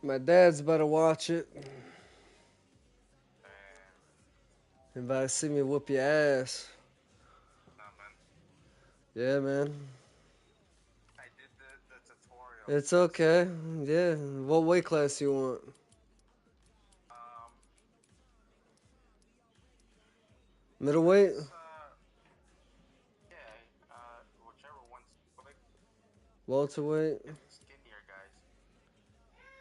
My dad's about to watch it. And If I see me whoop your ass. nah, man. Yeah, man. I did the tutorial. It's okay. Yeah. What weight class you want? Um, Middleweight? it's yeah, whichever one's quick. Welterweight? Get the skinnier guys.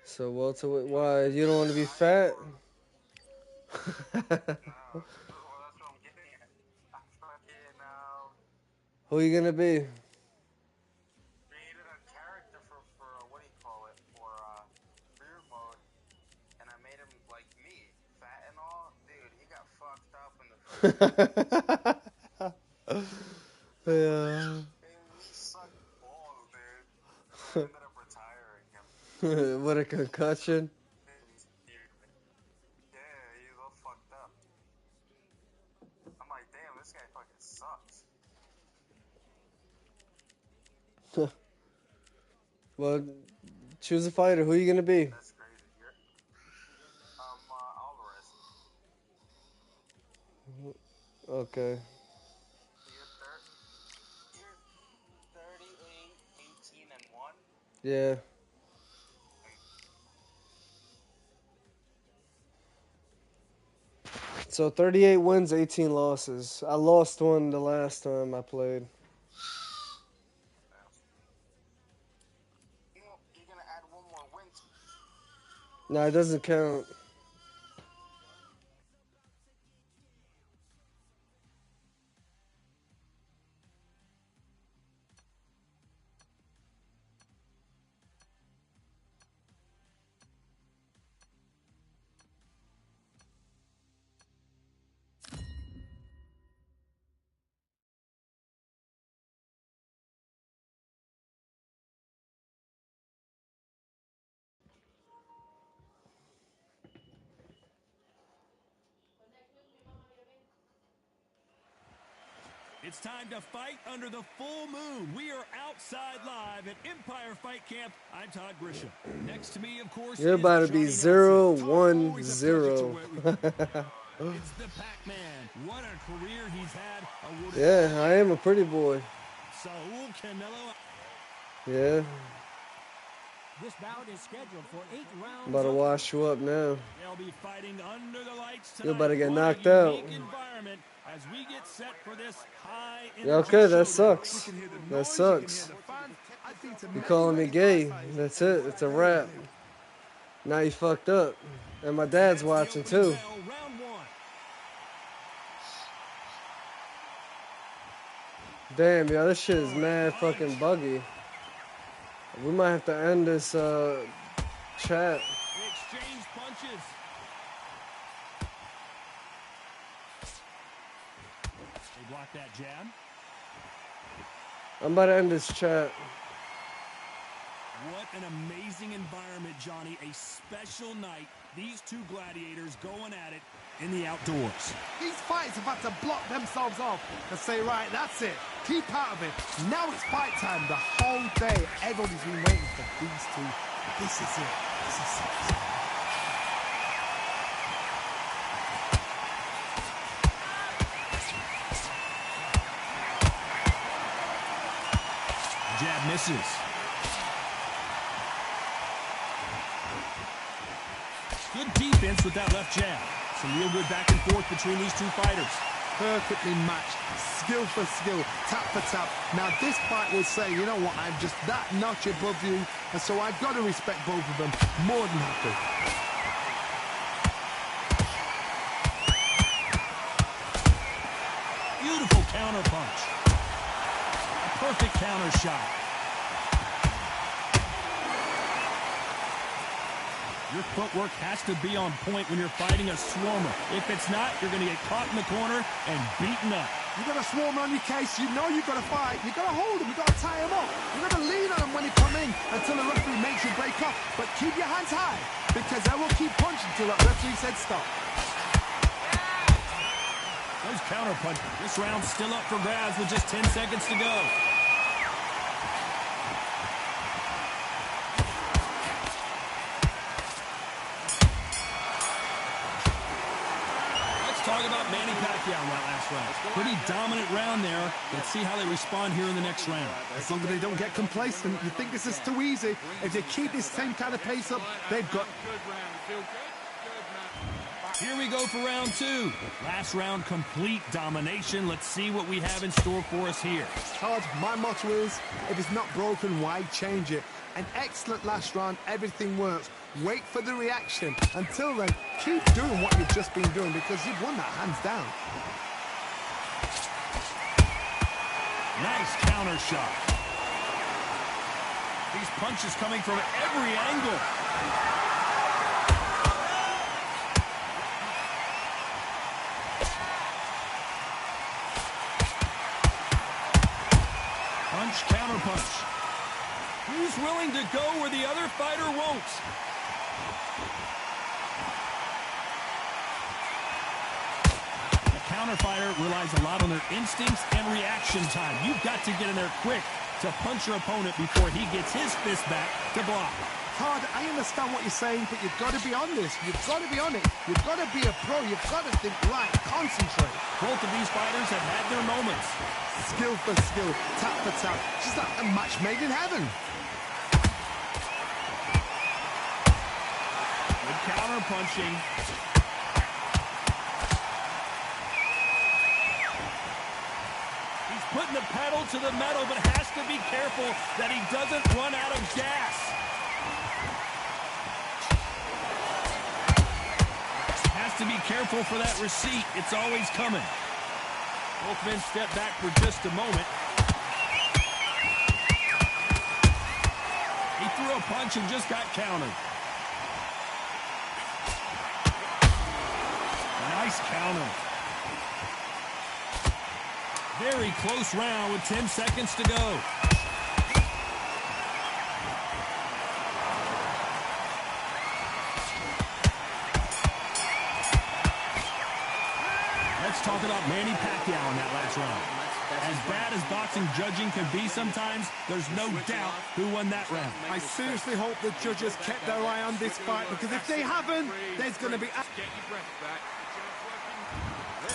So welterweight. Why? You don't want to be fat? No, well, that's what I'm getting at. I fucking Who you gonna be? created a character for what do you call it? For career mode, and I made him like me, fat and all. Dude, he got fucked up in the first game. Yeah. He sucked balls, dude. So I ended up retiring him. What a concussion. Yeah, he's all fucked up. I'm like, damn, this guy fucking sucks. Well, choose a fighter. Who you gonna be? That's crazy. Alvarez. Okay. You're 38, 18, and 1. Yeah. So 38 wins, 18 losses. I lost one the last time I played. You're gonna add one more win. No, it doesn't count. It's time to fight under the full moon. We are outside live at Empire Fight Camp. I'm Todd Grisham. Next to me, of course, You're is about to be Johnny 0-1-0. It's the Pac-Man. What a career he's had. Yeah, I am a pretty boy. Saul Canelo. Yeah. This bout is scheduled for 8 rounds. I'm about to wash you up now. They'll be fighting under the lights tonight. You're about to get What a knocked out. unique environment as we get set for this high Yeah, okay, that sucks. That sucks. You calling me gay. That's it. It's a wrap. Now you fucked up. And my dad's watching too. Damn, yo, this shit is mad fucking buggy. We might have to end this chat. Exchange punches. They block that jab. I'm about to end this chat. What an amazing environment, Johnny. A special night. These two gladiators going at it in the outdoors. These fighters have had to block themselves off and say, right, that's it. Keep out of it. Now it's fight time. The whole day, everybody's been waiting for these two. This is it. This is it. Jab misses. Good defense with that left jab. Some real good back and forth between these two fighters. Perfectly matched, skill for skill, tap for tap. Now this fight will say, you know what, I'm just that notch above you, and so I've got to respect both of them more than happy. Beautiful counter punch. A perfect counter shot. Your footwork has to be on point when you're fighting a swarmer. If it's not, you're going to get caught in the corner and beaten up. You've got a swarmer on your case, you know you've got to fight. You've got to hold him, you've got to tie him up. You've got to lean on him when he come in until the referee makes you break up. But keep your hands high, because they will keep punching until that referee said stop. Those counter punches. This round's still up for grabs with just 10 seconds to go. talk about Manny Pacquiao in that last round. Pretty dominant round there. Let's see how they respond here in the next round. As long as they don't get complacent, you think this is too easy. If they keep this same kind of pace up, they've got... Here we go for round two. Last round, complete domination. Let's see what we have in store for us here. Todd, my motto is, if it's not broken, why change it? An excellent last round, everything works. Wait for the reaction. Until then, keep doing what you've just been doing because you've won that hands down. Nice counter shot. These punches coming from every angle. Punch, counter punch. Who's willing to go where the other fighter won't? The counter fighter relies a lot on their instincts and reaction time. You've got to get in there quick to punch your opponent before he gets his fist back to block. Todd, I understand what you're saying, but you've got to be on this. You've got to be on it. You've got to be a pro. You've got to think right, concentrate. Both of these fighters have had their moments. Skill for skill, tap for tap. Just like a match made in heaven. Good counter punching. He's putting the pedal to the metal, but has to be careful that he doesn't run out of gas. Has to be careful for that receipt. It's always coming. Both men step back for just a moment. He threw a punch and just got countered. Nice counter. Very close round with 10 seconds to go. Let's talk about Manny Pacquiao in that last round. As bad as boxing judging can be sometimes, there's no doubt who won that round. I seriously hope the judges kept their eye on this fight because if they haven't, there's going to be...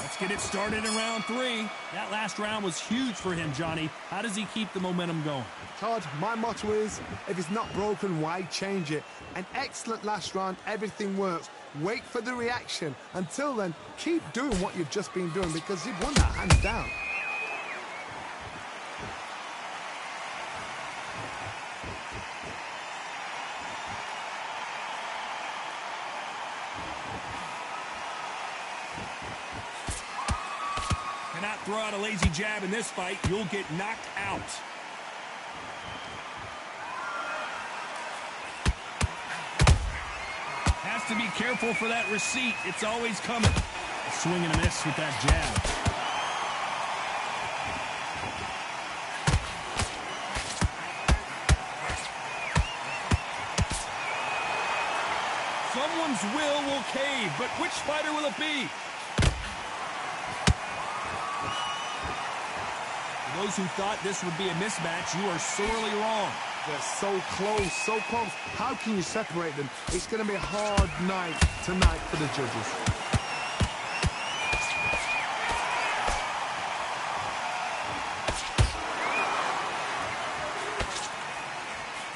Let's get it started in round three. That last round was huge for him, Johnny. How does he keep the momentum going? Todd, my motto is, if it's not broken, why change it? An excellent last round, everything works. Wait for the reaction. Until then, keep doing what you've just been doing because you've won that hands down. Cannot throw out a lazy jab in this fight. You'll get knocked out. Has to be careful for that receipt. It's always coming. A swing and a miss with that jab. Someone's will cave, but which fighter will it be? For those who thought this would be a mismatch, you are sorely wrong. They're so close, so close. How can you separate them? It's going to be a hard night tonight for the judges.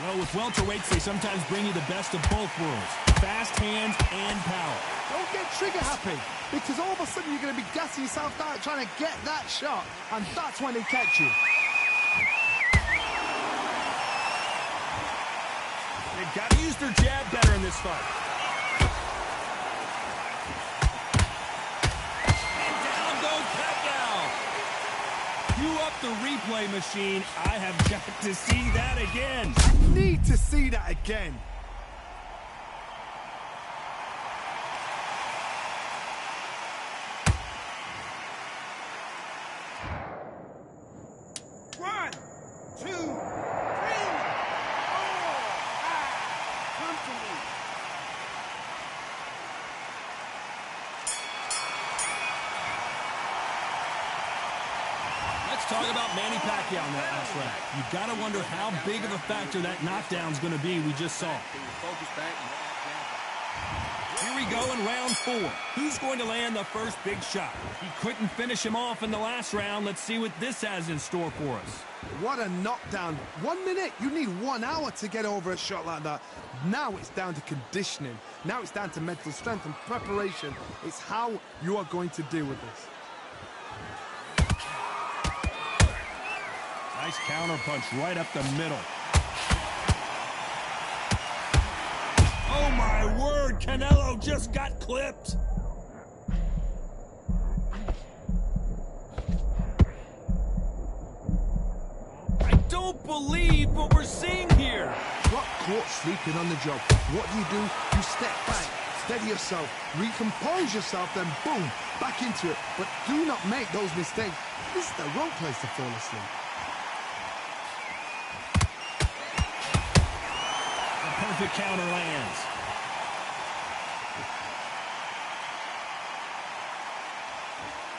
Well, with welterweights, they sometimes bring you the best of both worlds. Fast hands and power. Don't get trigger happy, because all of a sudden you're going to be gassing yourself out trying to get that shot, and that's when they catch you. They've got to use their jab better in this fight. And down goes Pacquiao. Cue up the replay machine. I have got to see that again. I need to see that again. One, two, three, four, five. Come to me. Let's talk about Manny Pacquiao in that last round. You've got to wonder how big of a factor that knockdown is going to be we just saw. Here we go in round 4. Who's going to land the first big shot? He couldn't finish him off in the last round. Let's see what this has in store for us. What a knockdown. 1 minute, you need 1 hour to get over a shot like that. Now it's down to conditioning. Now it's down to mental strength and preparation. It's how you are going to deal with this. Nice counter punch right up the middle. Oh my word, Canelo just got clipped. I don't believe what we're seeing here. Got caught sleeping on the job. What do? You step back, steady yourself, recompose yourself, then boom, back into it. But do not make those mistakes. This is the wrong place to fall asleep. Perfect counter lands.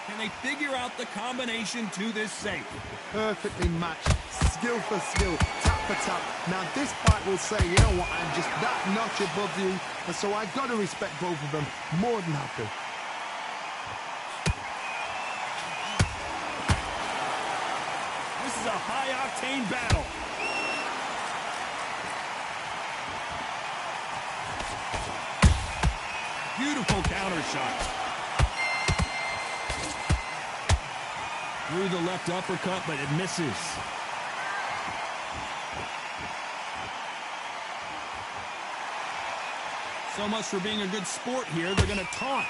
Can they figure out the combination to this safe? Perfectly matched, skill for skill, tap for tap. Now this fight will say, you know what, I'm just that notch above you, and so I've got to respect both of them. More than happy. This is a high-octane battle. Beautiful counter shot. Through the left uppercut, but it misses. So much for being a good sport here. They're going to taunt.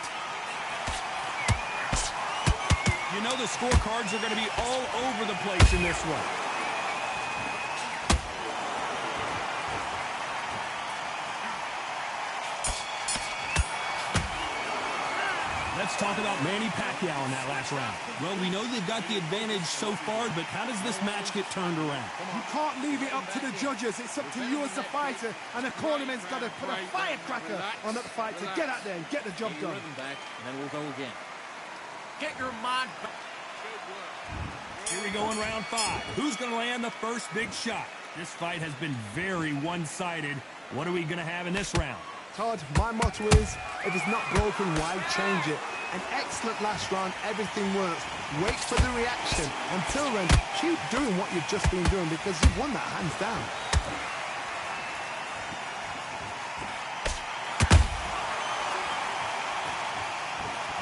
You know the scorecards are going to be all over the place in this one. Let's talk about Manny Pacquiao in that last round. Well, we know they've got the advantage so far, but how does this match get turned around? You can't leave it up to the judges. It's up to you as the fighter, and the cornerman's got to put a firecracker on that fight to get out there and get the job done. Back, and then we'll go again. Get your mind back. Here we go in round 5. Who's going to land the first big shot? This fight has been very one-sided. What are we going to have in this round? Todd, my motto is, if it's not broken, why change it? An excellent last round, everything works. Wait for the reaction. Until then, keep doing what you've just been doing because you've won that hands down.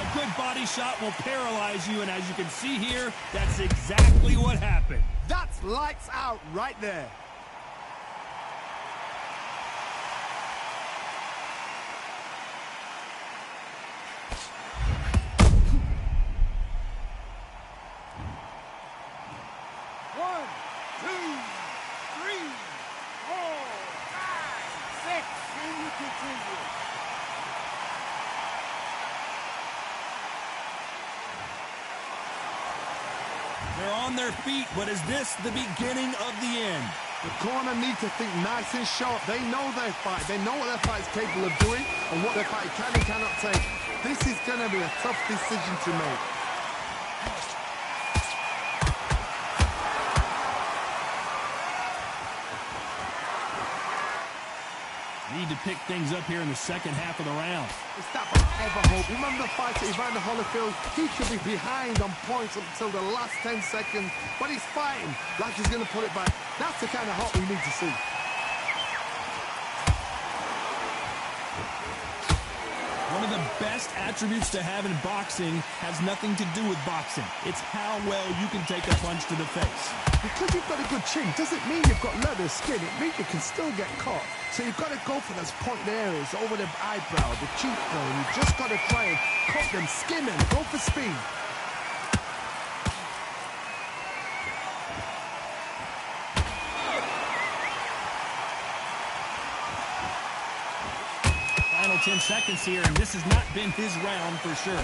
A good body shot will paralyze you, and as you can see here, that's exactly what happened. That's lights out right there. They're on their feet, but is this the beginning of the end? The corner need to think nice and sharp. They know their fight. They know what their fight is capable of doing and what their fight can and cannot take. This is going to be a tough decision to make. Need to pick things up here in the second half of the round. It's that forever hope. Remember the fight at Evander Holyfield? He could be behind on points until the last 10 seconds, but he's fighting like he's going to put it back. That's the kind of hope we need to see. One of the best attributes to have in boxing has nothing to do with boxing. It's how well you can take a punch to the face. Because you've got a good chin doesn't mean you've got leather skin. It means you can still get caught. So you've got to go for those pointed areas over the eyebrow, the cheekbone. You've just got to try and cut them, skim them, go for speed. Final 10 seconds here, and this has not been his round for sure.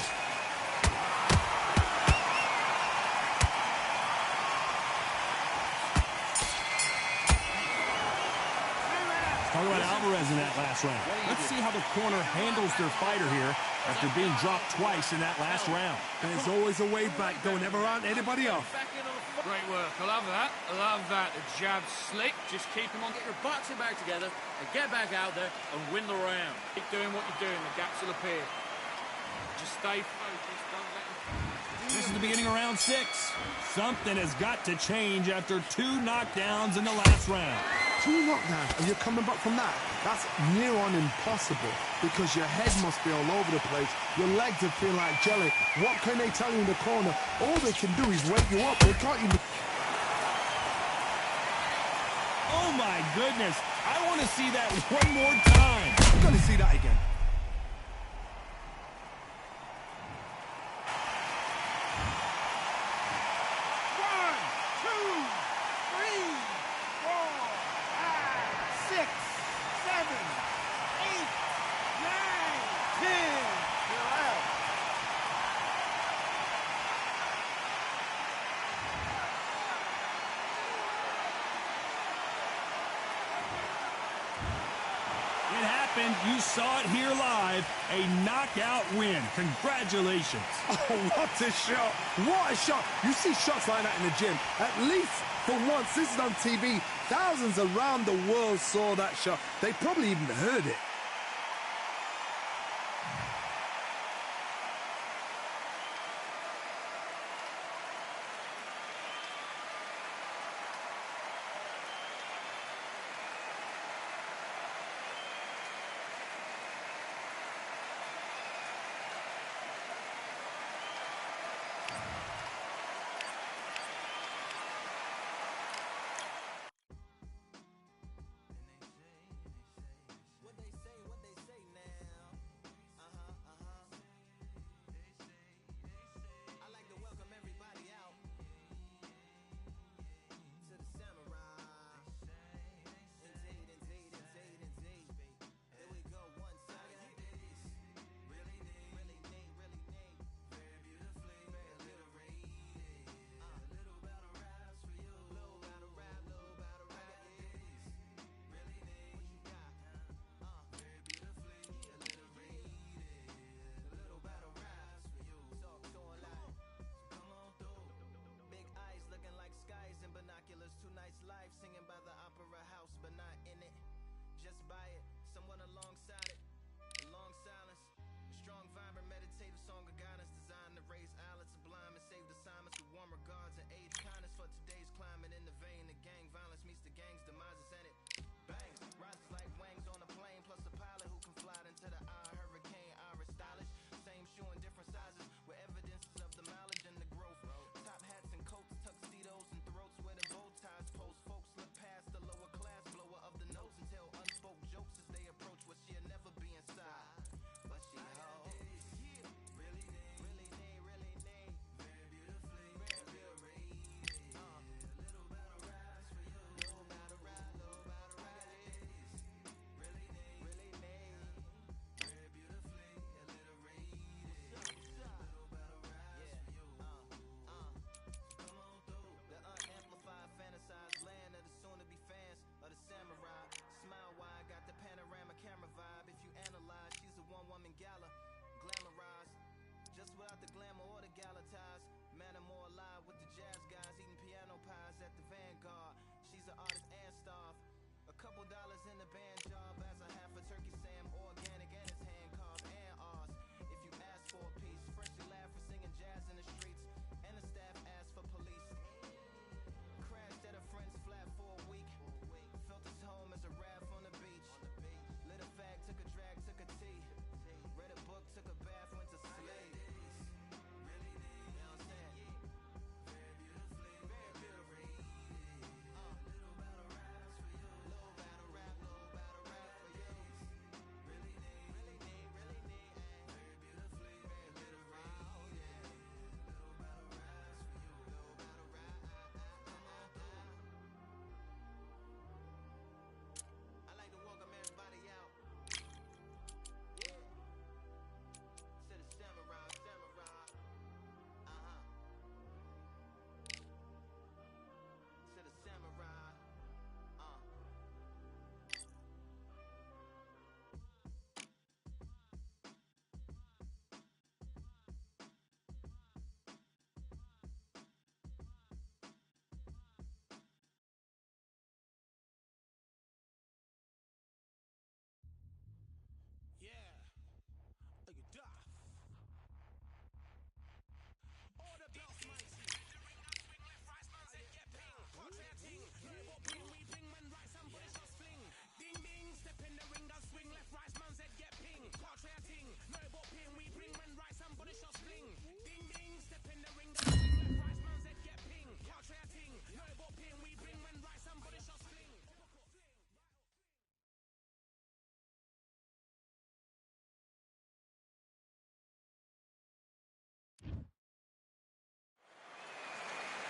Talk about Alvarez in that last round. Let's see how the corner handles their fighter here after being dropped twice in that last round. There's always a way back. Don't ever round anybody off. Great work. I love that. I love that. The jab's slick. Just keep him on. Get your boxing back together and get back out there and win the round. Keep doing what you're doing. The gaps will appear. Just stay focused. Don't let him... This is the beginning of round 6. Something has got to change after 2 knockdowns in the last round. 2 knockdowns and you're coming back from that? That's near on impossible because your head must be all over the place. Your legs will feel like jelly. What can they tell you in the corner? All they can do is wake you up. They can't even... Oh my goodness. I want to see that one more time. I'm going to see that again. You saw it here live, a knockout win. Congratulations. Oh, what a shot. What a shot. You see shots like that in the gym. At least for once, this is on TV. Thousands around the world saw that shot. They probably even heard it.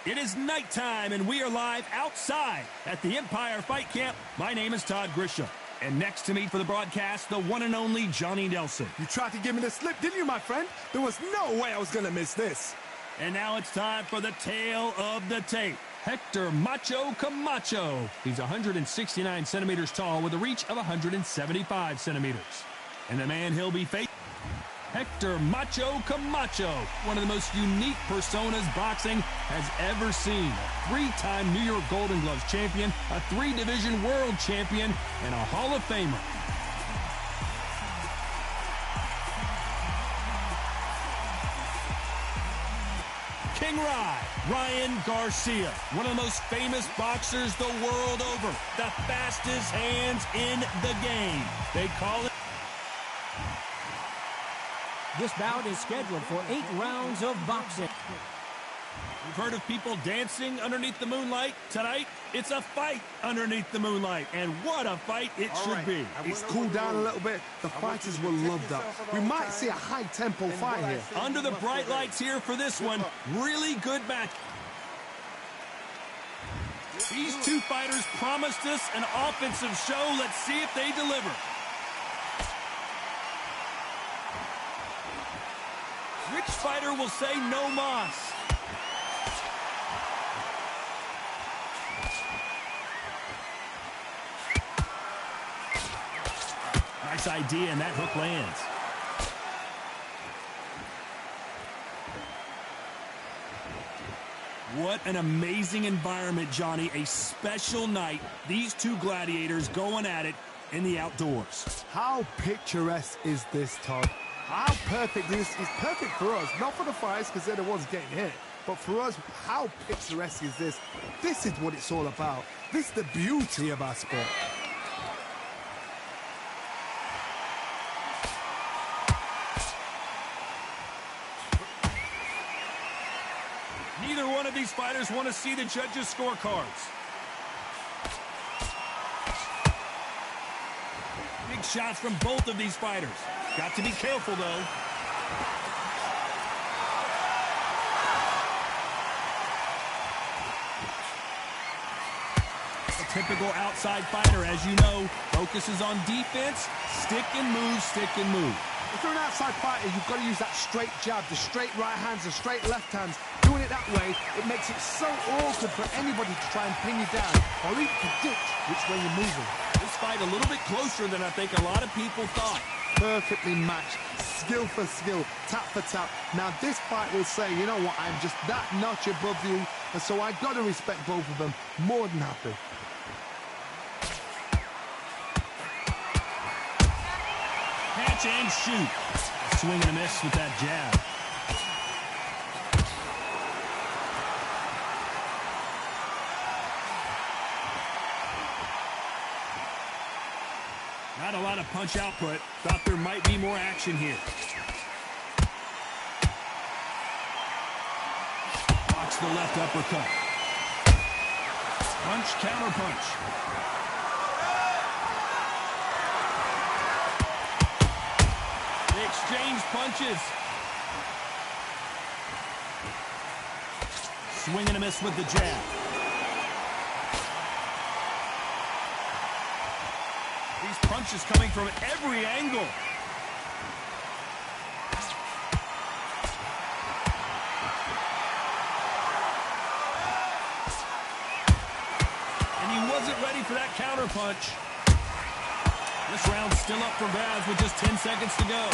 It is nighttime, and we are live outside at the Empire Fight Camp. My name is Todd Grisham, and next to me for the broadcast, the one and only Johnny Nelson. You tried to give me the slip, didn't you, my friend? There was no way I was going to miss this. And now it's time for the tale of the tape. Hector Macho Camacho. He's 169 centimeters tall with a reach of 175 centimeters. And the man he'll be facing, Hector Macho Camacho, one of the most unique personas boxing has ever seen. A three-time New York Golden Gloves champion, a three-division world champion, and a Hall of Famer. King Ryan Garcia, one of the most famous boxers the world over, the fastest hands in the game. They call it. This bout is scheduled for 8 rounds of boxing. We've heard of people dancing underneath the moonlight. Tonight, it's a fight underneath the moonlight. And what a fight it should be. It's cooled down a little bit. The fighters will love that. We might see a high-tempo fight here. Under the bright lights here for this one. Really good match. These two fighters promised us an offensive show. Let's see if they deliver. Which fighter will say no mas? Nice idea, and that hook lands. What an amazing environment, Johnny. A special night. These two gladiators going at it in the outdoors. How picturesque is this, Todd? How perfect this is. Perfect for us, not for the fighters because they're the ones getting hit, but for us, how picturesque is this? This is what it's all about. This is the beauty of our sport. Neither one of these fighters want to see the judges' scorecards. Big shots from both of these fighters. Got to be careful, though. A typical outside fighter, as you know, focuses on defense, stick and move, stick and move. If you're an outside fighter, you've got to use that straight jab, the straight right hands, the straight left hands. Doing it that way, it makes it so awkward for anybody to try and pin you down or even predict which way you're moving. This fight a little bit closer than I think a lot of people thought. Perfectly matched, skill for skill, tap for tap. Now this fight will say, you know what, I'm just that notch above you, and so I got to respect both of them. More than happy. Catch and shoot. Swing and a miss with that jab. Not a lot of punch output. Thought there might be more action here. Blocks the left uppercut. Punch, counter punch. They exchange punches. Swing and a miss with the jab. These punches coming from every angle. And he wasn't ready for that counter punch. This round's still up for grabs with just 10 seconds to go.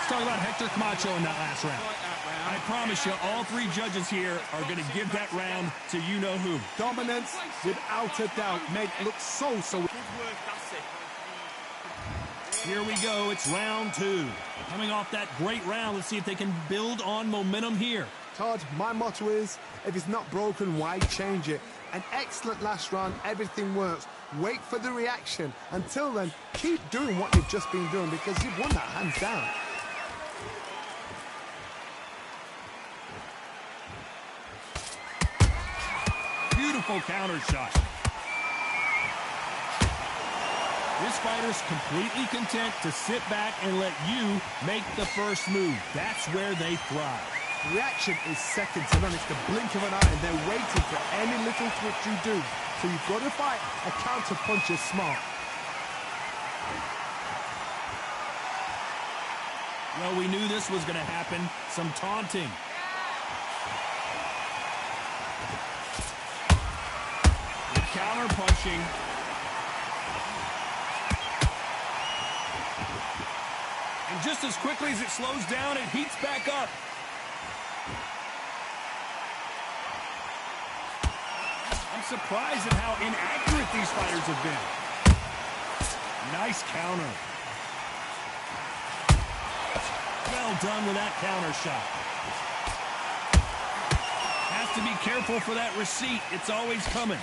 Talk about Hector Camacho in that last round. I promise you, all three judges here are going to give that round to you-know-who. Dominance, without a doubt, made it look so. Here we go. It's round 2. Coming off that great round, let's see if they can build on momentum here. Todd, my motto is, if it's not broken, why change it? An excellent last round, everything works. Wait for the reaction. Until then, keep doing what you've just been doing because you've won that hands down. Beautiful counter shot. This fighter's completely content to sit back and let you make the first move. That's where they thrive. Reaction is second to none. It's the blink of an eye, and they're waiting for any little twitch you do. So you've got to fight a counter punch is smart. Well, we knew this was going to happen. Some taunting. The counter punching. And just as quickly as it slows down, it heats back up. I'm surprised at how inaccurate these fighters have been. Nice counter. Well done with that counter shot. Has to be careful for that receipt. It's always coming.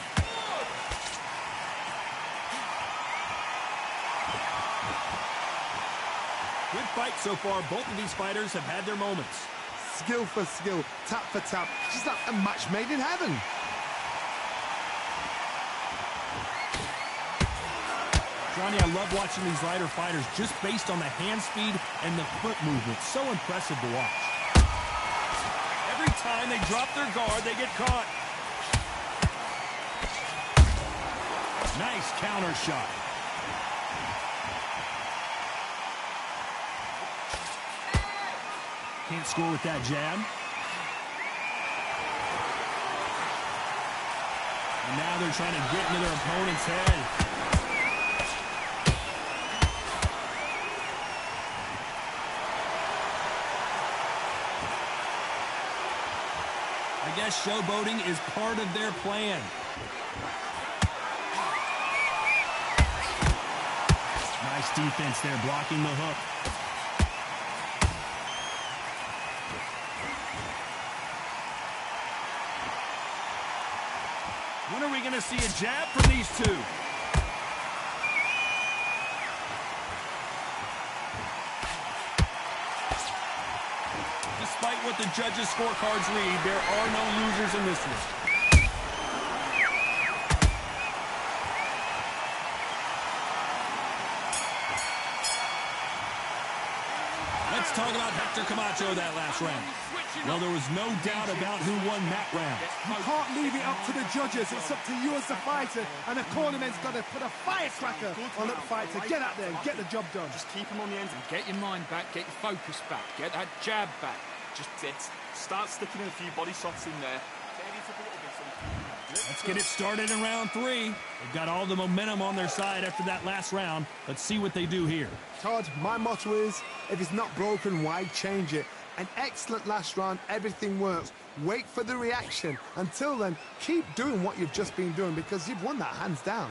Good fight so far. Both of these fighters have had their moments. Skill for skill, tap for tap. Just like a match made in heaven. Johnny, I love watching these lighter fighters just based on the hand speed and the foot movement. So impressive to watch. Every time they drop their guard, they get caught. Nice counter shot. Can't score with that jab. And now they're trying to get into their opponent's head. I guess showboating is part of their plan. Nice defense there, blocking the hook. When are we going to see a jab from these two? Despite what the judges' scorecards read, there are no losers in this one. Let's talk about Hector Camacho that last round. Well, there was no doubt about who won that round. You can't leave it up to the judges. It's up to you as the fighter, and the cornerman's got to put a firecracker on that fighter. Get out there and get the job done. Just keep him on the ends and get your mind back, get your focus back, get that jab back. Just start sticking in a few body shots in there. Let's get it started in round 3. They've got all the momentum on their side after that last round. Let's see what they do here. Todd, my motto is, if it's not broken, why change it? An excellent last round, everything works. Wait for the reaction. Until then, keep doing what you've just been doing because you've won that hands down.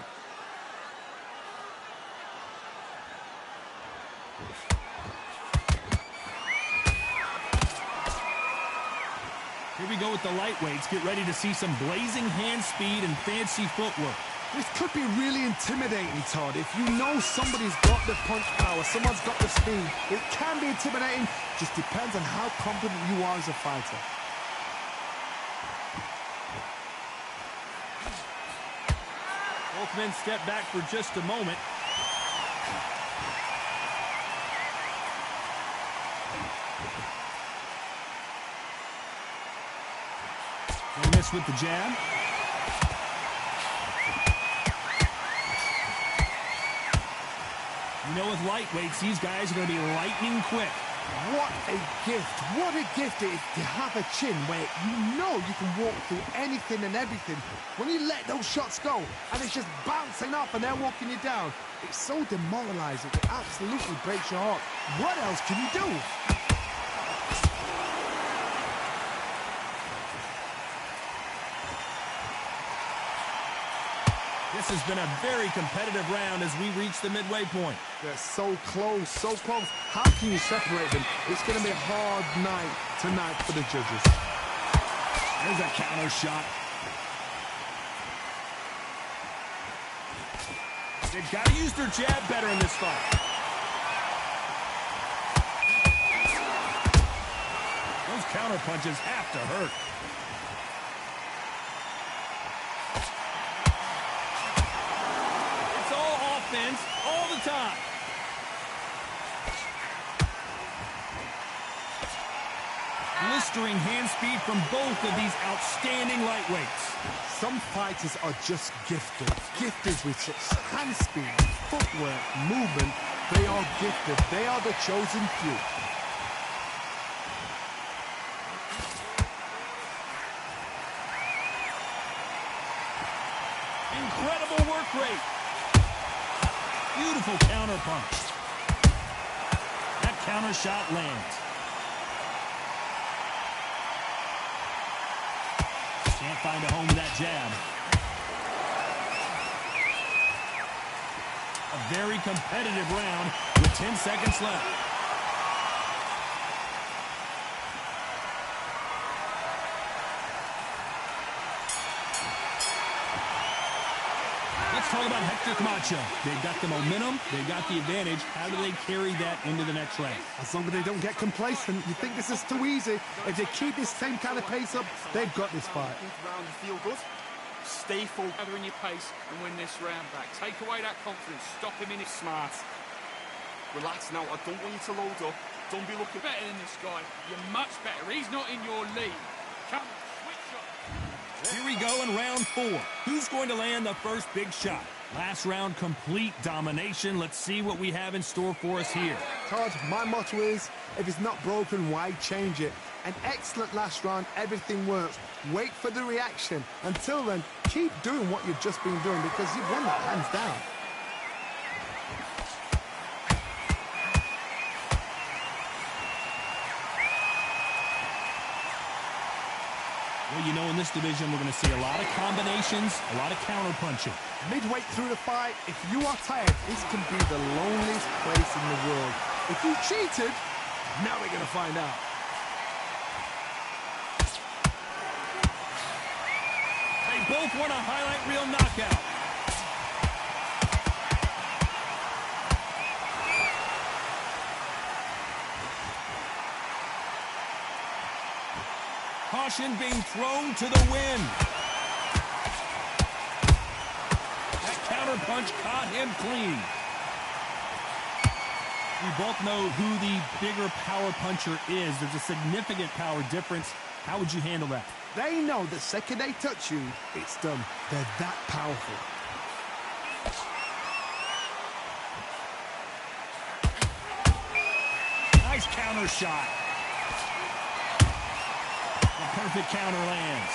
Here we go with the lightweights. Get ready to see some blazing hand speed and fancy footwork. This could be really intimidating, Todd. If you know somebody's got the punch power, someone's got the speed, it can be intimidating. Just depends on how confident you are as a fighter. Both men step back for just a moment. They miss with the jab. You know, with lightweights, these guys are going to be lightning quick. What a gift. What a gift it is to have a chin where you know you can walk through anything and everything. When you let those shots go and it's just bouncing off and they're walking you down, it's so demoralizing. It absolutely breaks your heart. What else can you do? This has been a very competitive round as we reach the midway point. They're so close, so close. How can you separate them? It's going to be a hard night tonight for the judges. There's a counter shot. They've got to use their jab better in this fight. Those counter punches have to hurt. hands all the time. Blistering hand speed from both of these outstanding lightweights. Some fighters are just gifted. Gifted with such hand speed, footwork, movement. They are gifted. They are the chosen few. Incredible work rate. Beautiful counter punch. That counter shot lands. Can't find a home with that jab. A very competitive round with 10 seconds left. Let's talk about Hector Camacho. They've got the momentum. They've got the advantage. How do they carry that into the next round? As long as they don't get complacent, you think this is too easy. If they keep this same kind of pace up, they've got this fight. Round, you feel good. Stay full, gathering your pace, and win this round back. Take away that confidence. Stop him in his smart. Relax now. I don't want you to load up. Don't be looking better than this guy. You're much better. He's not in your league. Come on, switch up. Here we go in round 4. Who's going to land the first big shot? Last round, complete domination. Let's see what we have in store for us here. Todd, my motto is, if it's not broken, why change it? An excellent last round, everything works. Wait for the reaction. Until then, keep doing what you've just been doing because you've won that hands down. Well, you know, in this division, we're going to see a lot of combinations, a lot of counter punching. Midway through the fight, if you are tired, this can be the loneliest place in the world. If you cheated, now we're going to find out. They both want a highlight reel knockout. Caution being thrown to the wind. That counter punch caught him clean. We both know who the bigger power puncher is. There's a significant power difference. How would you handle that? They know the second they touch you, it's done. They're that powerful. Nice counter shot. The perfect counter lands.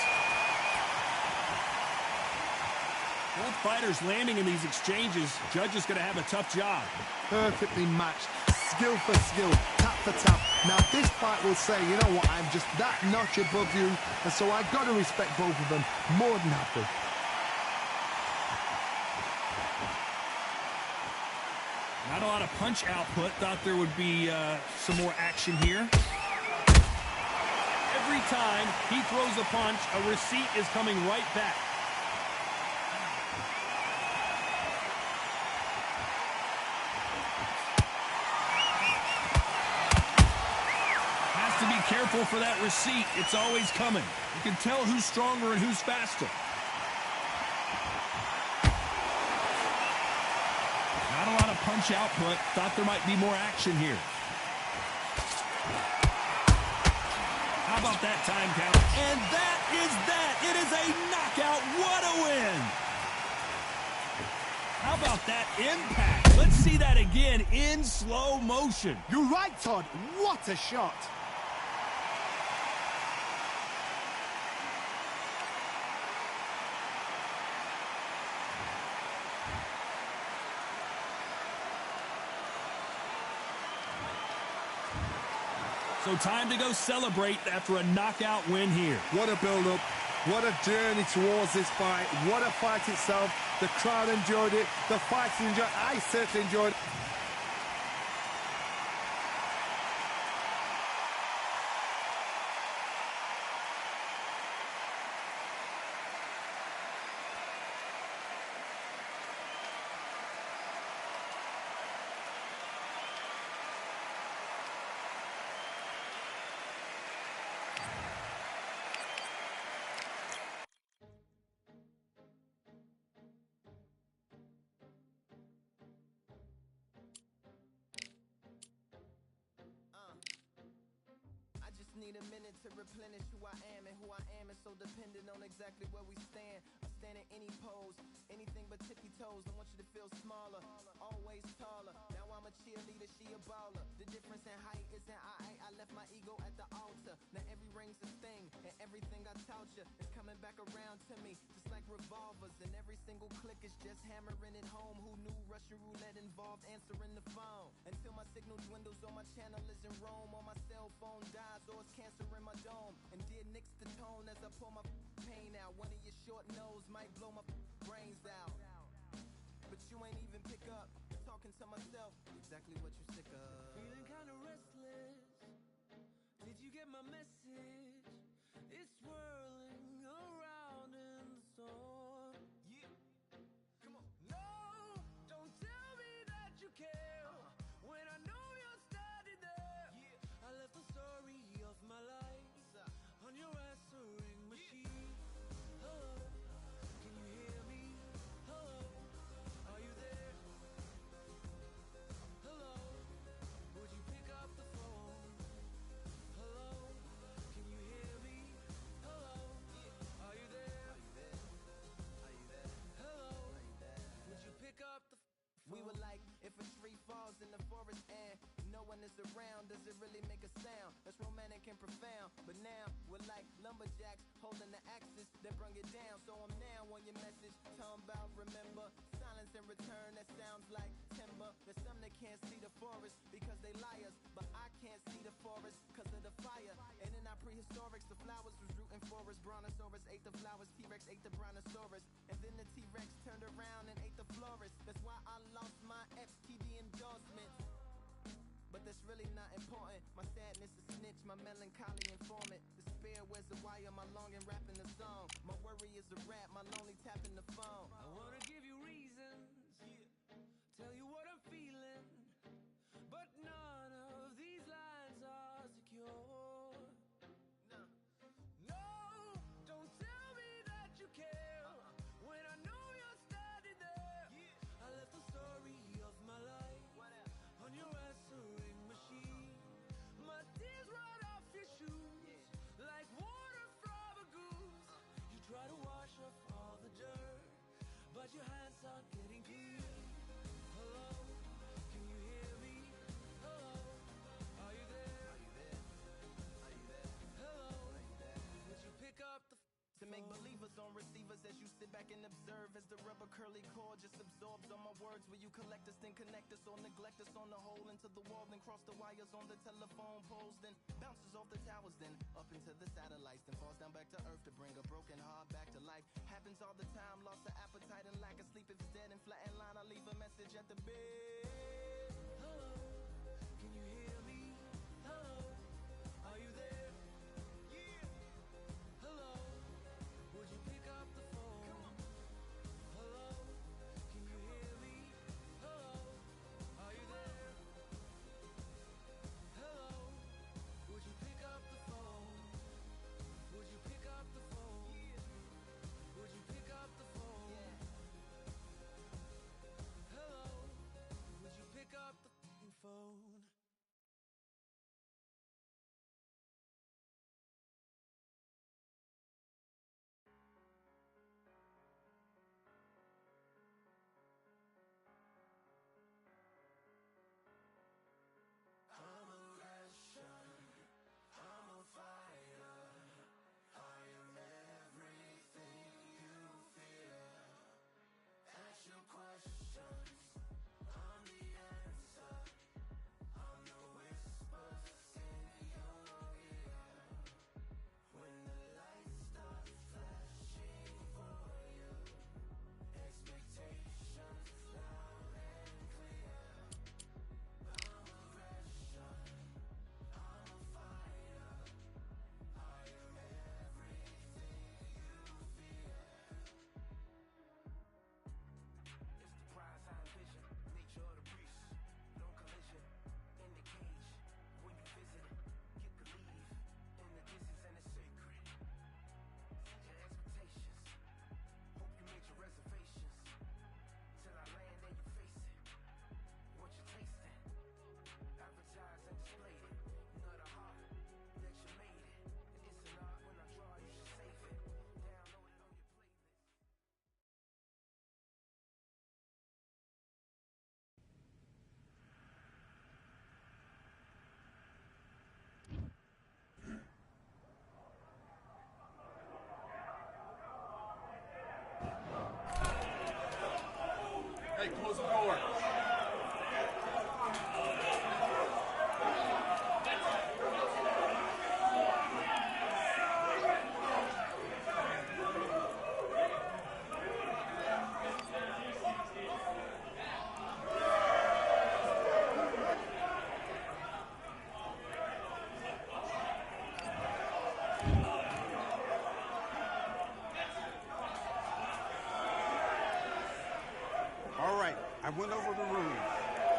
Both fighters landing in these exchanges. Judge is going to have a tough job. Perfectly matched. Skill for skill. Tap for tap. Now this fight will say, you know what, I'm just that notch above you. And so I got to respect both of them. More than happy. Not a lot of punch output. Thought there would be some more action here. Every time he throws a punch, a receipt is coming right back. Has to be careful for that receipt. It's always coming. You can tell who's stronger and who's faster. Not a lot of punch output. Thought there might be more action here. How about that time count? And that is that. It is a knockout. What a win. How about that impact? Let's see that again in slow motion. You're right, Todd. What a shot. So time to go celebrate after a knockout win here. What a build-up. What a journey towards this fight. What a fight itself. The crowd enjoyed it. The fighters enjoyed it. I certainly enjoyed it. need a minute to replenish who I am, and who I am is so dependent on exactly where we stand. I stand in any pose, anything but tippy toes. I want you to feel smaller, always taller. Now I'm a cheerleader, she a baller. The difference in height isn't I left my ego at the altar. Now every ring's a thing, and everything I taught you is coming back around to me, just like revolvers. And every single click is just hammering it home. Who knew Russian roulette involved answering the phone? Until my signal dwindles or my channel is in Rome, or my cell phone dies, or it's cancer in my dome. And dear nicks the tone as I pour my pain out. One of your short nose might blow my brains out, but you ain't even pick up. Talking to myself, exactly what you sick of. Feeling kinda restless. Did you get my message? It's swirling around in the storm. Yeah, come on. No, don't tell me that you care when I know you're standing there. Yeah. I left the story of my life on your answering machine. Hello, can you hear me? Hello, are you there? Hello, would you pick up the phone? Hello, can you hear me? Hello, are you there? Are you there? Hello, would you pick up the phone? We were like, if a tree falls in the forest and no one is around, does it really make a sound? That's romantic and profound. But now, we're like lumberjacks holding the axes that bring it down. So I'm now on your message, talking about remember. Silence in return, that sounds like timber. There's some that can't see the forest because they liars, but I can't see the forest because of the fire. And in our prehistorics, the flowers was rooting for us. Brontosaurus ate the flowers, T-Rex ate the Brontosaurus. And then the T-Rex turned around and ate the florist. That's why I lost my FTD endorsements. But that's really not important. My sadness is snitch, my melancholy informant. Despair wears the wire, my longing rapping the song. My worry is a rap, my lonely tapping the phone. I wanna give you reasons, tell you what I'm feeling, but none of these lines are secure. No, don't tell me that you care when I know you're standing there. I left the story of my life on your answering machine. My tears run off your shoes like water from a goose. You try to wash off all the dirt, but your hands aren't getting clean. Hello, can you hear me? Hello, are you there? Are you there? Are you there? Hello, Are you there? would you pick up the To make believers on receivers as you sit back and observe as the rubber curly cord just absorbs all my words. Will you collect us, then connect us, or neglect us on the hole into the wall, then cross the wires on the telephone poles, then bounces off the towers, then up into the satellites, then falls down back to earth to bring a broken heart back to life. Happens all the time, lost of appetite and lack of sleep. If it's dead and flat in line, I leave a message at the bed. Hello, can you hear me? Hello, are you there? Hello, would you pick up the phone? Hello, can you hear me? Hello, are you there? Hello, would you pick up the phone? Would you pick up the phone? Would you pick up the phone? Hello, would you pick up I went over the rules.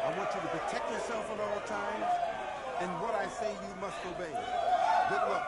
I want you to protect yourself at all times, and what I say you must obey. Good luck.